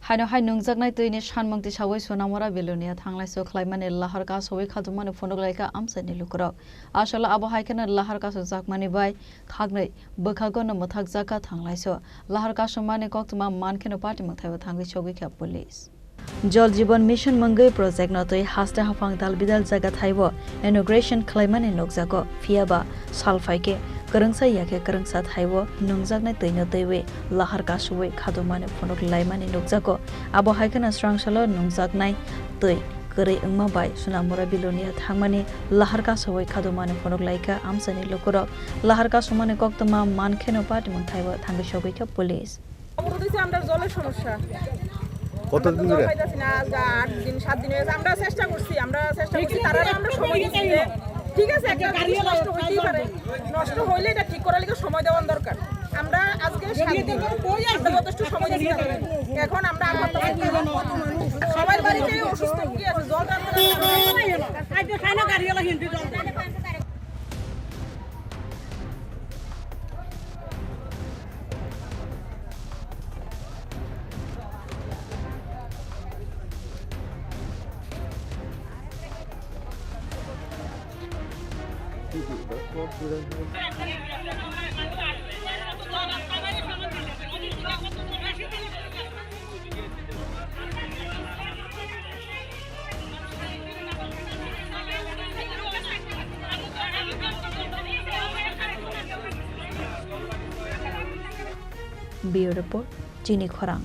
हायनो हाय नोंजागनाय दैनि सानमंति सावै सोनामरा बेलुनिया थांलायसो खालायमाने लाहार का सवै खादुमाने फनगलायका आमसानि लुकुराव आसला आबहायखनो लाहार का जाकमानि बाय खागनै बोखागनो मथाक जाका थांलायसो लाहार का समाने कक्तमा मानखेनो पार्टी मंथायबो थांगै सगैखा पुलिस जल जीवन मिशन मंगै प्रोजेक्ट नतै हास्ता हाफां दाल बिदाल जागा थाइबो इनोग्रेशन खालायमाने नोगजागो फियाबा सालफाइके करंसा याके करंसा थाइबो नोंजागनाय दैनो दैवे लाहार का सवै खादुमाने फनक लायमाने नोगजागो आबहायखनो स्रांसलो नोंजागनाय दै गरै ओंमा बाय सुनामुरा बिलोनिया थांमाने लाहार का सवै खादुमाने फनक लायका आमसानि लुकुरक लाहार का समाने कक्तमा मानखेनो पार्टी मंथायबो थांगै सगैखा पुलिस আমরা জলের সমস্যা কতদিন ধরে পাইতাছি না আজ 8 দিন 7 দিন হয়েছে আমরা চেষ্টা করছি তারা আমরা সময় দিচ্ছি যে ঠিক আছে একটা গাড়ি নষ্ট হইতেই পারে নষ্ট হইলে এটা ঠিক করার লাগে সময় দেওয়ার দরকার আমরা আজকে 7 দিন যথেষ্ট সময় দিচ্ছি এখন আমরা সবাই বাড়িতে অসুস্থ কি আছে জল খাইতে খায় না গাড়ি হলো হিন্দি জল Bureau Report, Jini Khorang.